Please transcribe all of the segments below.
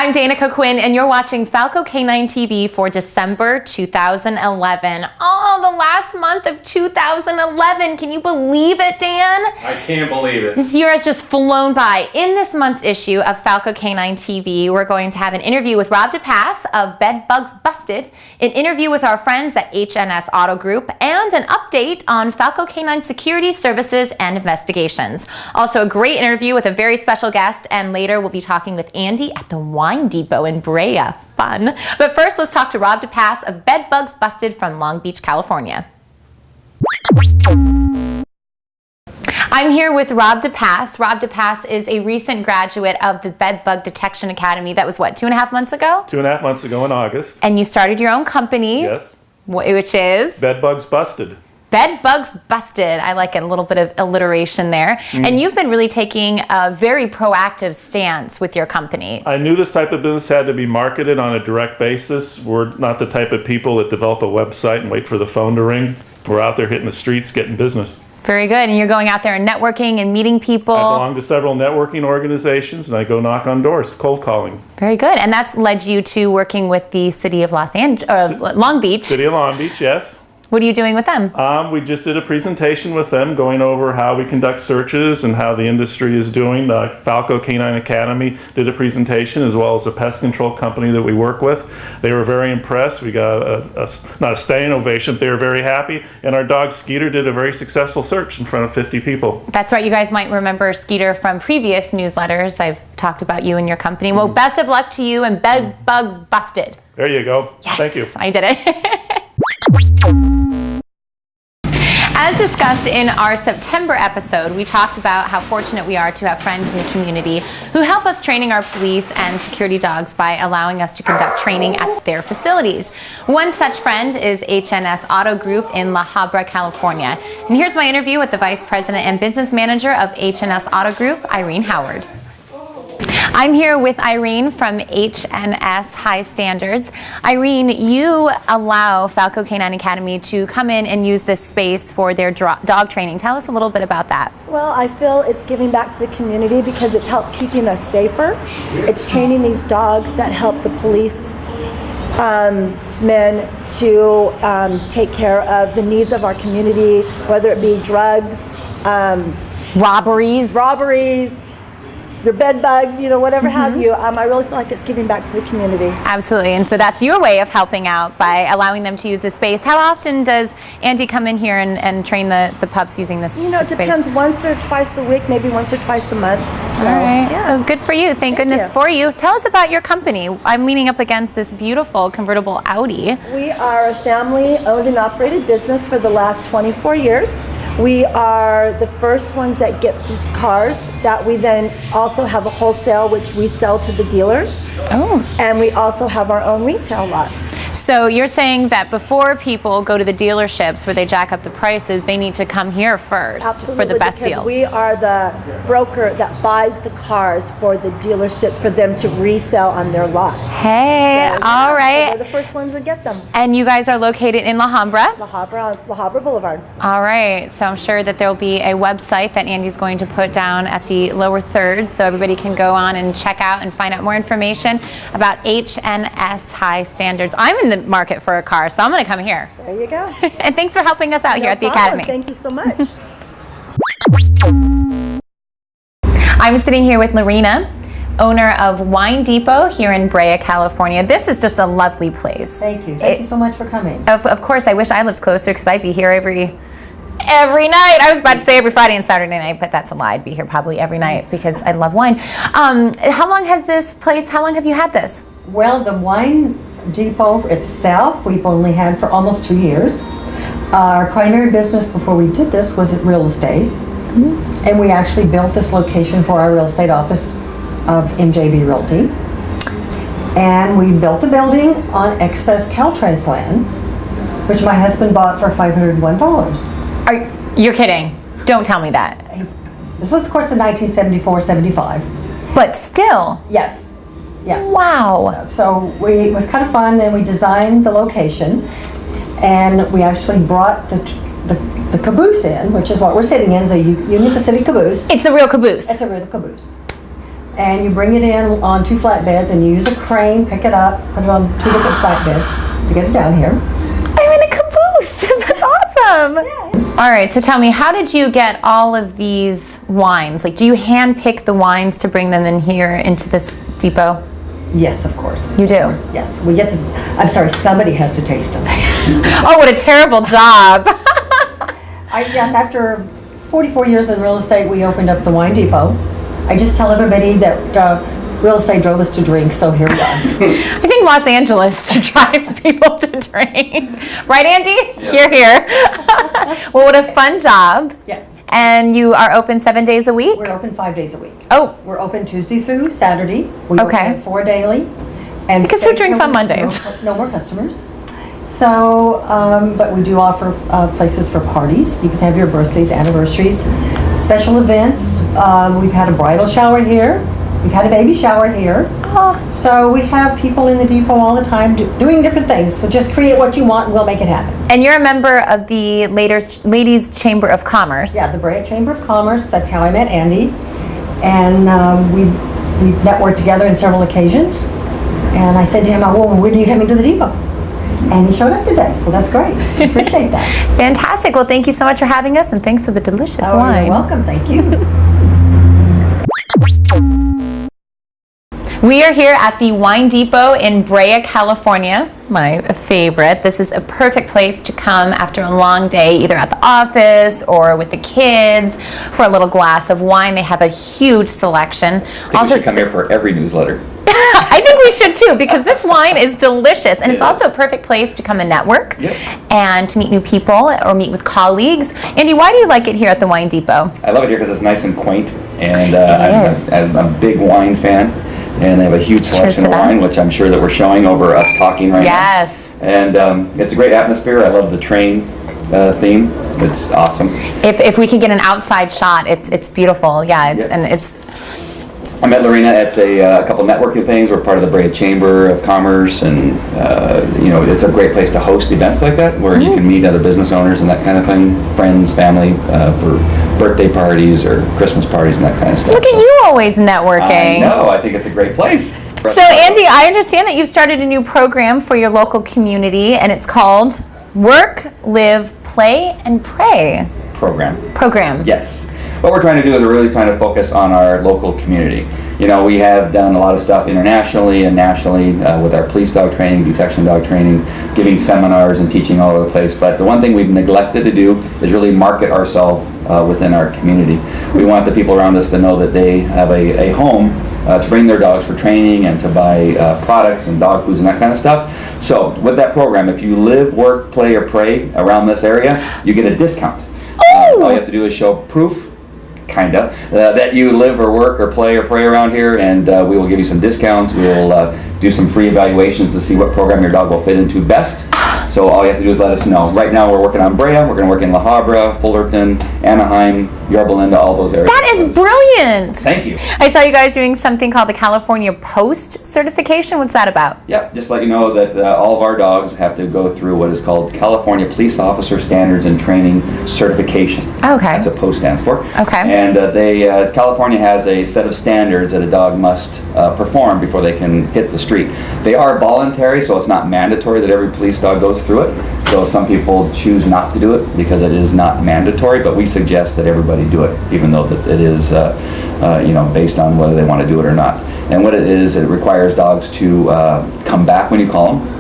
I'm Danica Quinn, and you're watching Falco K9 TV for December 2011. Oh, the last month of 2011. Can you believe it, Dan? I can't believe it. This year has just flown by. In this month's issue of Falco K9 TV, we're going to have an interview with Rob DePass of Bed Bugs Busted, an interview with our friends at HNS Auto Group, and an update on Falco K9 security services and investigations. Also, a great interview with a very special guest, and later we'll be talking with Andy at the Wine Depot in Brea. Fun. But first, let's talk to Rob DePass of Bed Bugs Busted from Long Beach, California. I'm here with Rob DePass. Rob DePass is a recent graduate of the Bed Bug Detection Academy. That was what, 2.5 months ago? 2.5 months ago in August. And you started your own company. Yes. Which is? Bed Bugs Busted. Bed Bugs Busted. I like it, a little bit of alliteration there. And you've been really taking a very proactive stance with your company. I knew this type of business had to be marketed on a direct basis. We're not the type of people that develop a website and wait for the phone to ring. We're out there hitting the streets, getting business. Very good. And you're going out there and networking and meeting people. I belong to several networking organizations, and I go knock on doors, cold calling. Very good. And that's led you to working with the city of Long Beach. City of Long Beach, yes. What are you doing with them? We just did a presentation with them going over how we conduct searches and how the industry is doing. The Falco K9 Academy did a presentation, as well as a pest control company that we work with. They were very impressed. We got not a standing ovation, but they were very happy. And our dog Skeeter did a very successful search in front of 50 people. That's right. You guys might remember Skeeter from previous newsletters. I've talked about you and your company. Well, best of luck to you and Bed Bugs Busted. There you go. Yes, thank you. I did it. As discussed in our September episode, we talked about how fortunate we are to have friends in the community who help us training our police and security dogs by allowing us to conduct training at their facilities. One such friend is HNS Auto Group in La Habra, California. And here's my interview with the Vice President and Business Manager of HNS Auto Group, Irene Howard. I'm here with Irene from HNS High Standards. Irene, you allow Falco K9 Academy to come in and use this space for their dog training. Tell us a little bit about that. Well, I feel it's giving back to the community because it's helped keeping us safer. It's training these dogs that help the police men to take care of the needs of our community, whether it be drugs, robberies, your bed bugs, you know, whatever have you. I really feel like it's giving back to the community. Absolutely, and so that's your way of helping out by allowing them to use this space. How often does Andy come in here and train the pups using this space? You know, it depends, once or twice a week, maybe once or twice a month. So, all right, yeah. So good for you. Thank goodness for you. Tell us about your company. I'm leaning up against this beautiful convertible Audi. We are a family-owned and operated business for the last 24 years. We are the first ones that get the cars that we then also have a wholesale, which we sell to the dealers. Oh. And we also have our own retail lot. So you're saying that before people go to the dealerships where they jack up the prices, they need to come here first. Absolutely, for the best because deals. We are the broker that buys the cars for the dealerships for them to resell on their lot. Hey, So, all right. So we're the first ones to get them. And you guys are located in La Habra? La Habra Boulevard. All right, so I'm sure that there will be a website that Andy's going to put down at the lower third so everybody can go on and check out and find out more information about HNS High Standards. I'm in the market for a car, so I'm going to come here. There you go. And thanks for helping us out here at the Academy. Thank you so much. I'm sitting here with Lorena, owner of Wine Depot here in Brea, California. This is just a lovely place. Thank you. Thank you so much for coming. Of course, I wish I lived closer because I'd be here every night. I was about to say every Friday and Saturday night, but that's a lie. I'd be here probably every night because I love wine. How long have you had this? Well, the Wine Depot itself, we've only had for almost 2 years. Our primary business before we did this was real estate. And we actually built this location for our real estate office of MJB Realty. And we built a building on excess Caltrans land, which my husband bought for $501. You're kidding. Don't tell me that. This was, of course, in 1974-75. But still. Yes. Yeah. Wow. So it was kind of fun. Then we designed the location, and we actually brought the caboose in, which is what we're sitting in, is a Union Pacific caboose. It's a real caboose. It's a real caboose. and you bring it in on 2 flatbeds, and you use a crane, pick it up, put it on 2 different flatbeds to get it down here. I'm in a caboose. That's awesome. All right, so tell me, how did you get all of these wines? Like, do you hand pick the wines to bring them in here into this depot? Yes, of course. You do? Of course, yes. We get to, I'm sorry, somebody has to taste them. Oh, what a terrible job. Yes, after 44 years in real estate, we opened up the wine depot. I just tell everybody that real estate drove us to drink, so here we are. I think Los Angeles drives people to drink. Right, Andy? Here, here. Well, what a fun job. Yes. And you are open 7 days a week? We're open 5 days a week. Oh. We're open Tuesday through Saturday. We Okay. open at 4 daily. And Because who drinks on Mondays? No more customers. So, but we do offer places for parties. You can have your birthdays, anniversaries, special events. We've had a bridal shower here. We've had a baby shower here. So we have people in the depot all the time doing different things. So just create what you want and we'll make it happen. And you're a member of the Ladies Chamber of Commerce. Yeah, the Brea Chamber of Commerce. That's how I met Andy. And we've networked together on several occasions. And I said to him, well, when are you coming to the depot? And he showed up today, so that's great. I appreciate that. Fantastic. Well, thank you so much for having us, and thanks for the delicious Oh, wine. you're welcome. Thank you. We are here at the Wine Depot in Brea, California, my favorite. This is a perfect place to come after a long day, either at the office or with the kids, for a little glass of wine. They have a huge selection. I think we should come here for every newsletter. I think we should too, because this wine is delicious, and it's also a perfect place to come and network and to meet new people or meet with colleagues. Andy, why do you like it here at the Wine Depot? I love it here because it's nice and quaint, and I'm a big wine fan, and they have a huge selection of wine, which I'm sure that we're showing over us talking right now. Yes. And it's a great atmosphere. I love the train theme. It's awesome. If we can get an outside shot, it's beautiful. Yeah, I met Lorena at a couple networking things. We're part of the Brea Chamber of Commerce, and it's a great place to host events like that, where you can meet other business owners and that kind of thing, friends, family, for birthday parties or Christmas parties and that kind of stuff. Look at you always networking. I know. I think it's a great place. So, Andy, I understand that you've started a new program for your local community, and it's called Work, Live, Play, and Pray program. Yes. What we're trying to do is we're really trying to focus on our local community. You know, we have done a lot of stuff internationally and nationally with our police dog training, detection dog training, giving seminars and teaching all over the place. But the one thing we've neglected to do is really market ourselves within our community. We want the people around us to know that they have a home to bring their dogs for training and to buy products and dog foods and that kind of stuff. So with that program, if you live, work, play, or pray around this area, you get a discount. All you have to do is show proof, that you live or work or play or pray around here, and we will give you some discounts. We will do some free evaluations to see what program your dog will fit into best. So all you have to do is let us know. Right now we're working on Brea, we're going to work in La Habra, Fullerton, Anaheim, Yorba Linda, all those areas. That is brilliant. Thank you. I saw you guys doing something called the California Post certification. What's that about? Yep, just let you know that all of our dogs have to go through what is called California Police Officer Standards and Training Certification. Okay. That's what POST stands for. Okay. And California has a set of standards that a dog must perform before they can hit the street. They are voluntary, so it's not mandatory that every police dog goes through it. So some people choose not to do it because it is not mandatory, but we suggest that everybody do it, even though that it is based on whether they want to do it or not. And what it is, it requires dogs to come back when you call them.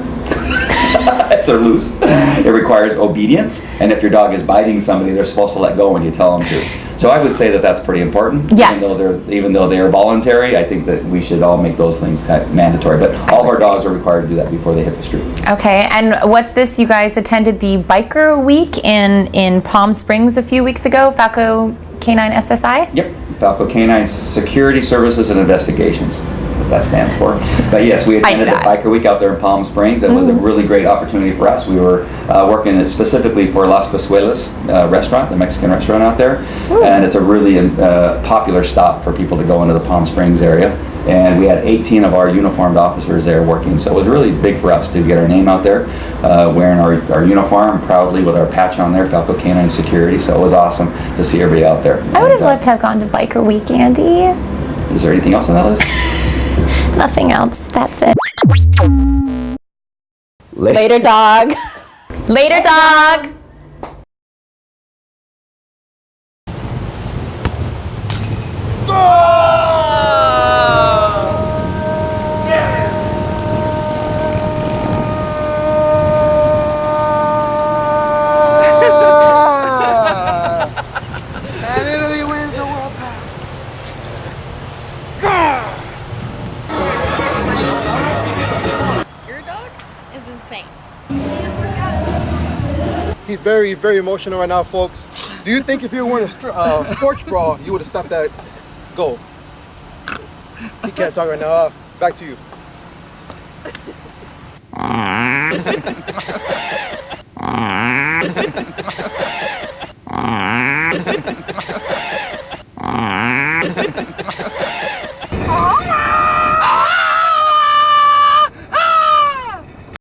If they're loose. It requires obedience, and if your dog is biting somebody, they're supposed to let go when you tell them to. So I would say that that's pretty important. Yes. Even though they are voluntary, I think that we should all make those things kind of mandatory. But all of our dogs are required to do that before they hit the street. Okay, and what's this? You guys attended the Biker Week in Palm Springs a few weeks ago, Falco K9 SSI? Yep, Falco K9 Security Services and Investigations. What that stands for. But yes, we attended the Biker Week out there in Palm Springs. It was a really great opportunity for us. We were working specifically for Las Cazuelas restaurant, the Mexican restaurant out there. And it's a really popular stop for people to go into the Palm Springs area. And we had 18 of our uniformed officers there working. So it was really big for us to get our name out there, wearing our uniform proudly with our patch on there, Falco K9 Security. So it was awesome to see everybody out there. I would have loved to have gone to Biker Week, Andy. Is there anything else on that list? Nothing else. That's it. Later, dog. Later, dog. And Italy wins the World Cup. Your dog is insane. He's very, very emotional right now, folks. Do you think if you were wearing a sports bra, you would have stopped that goal? He can't talk right now. Back to you.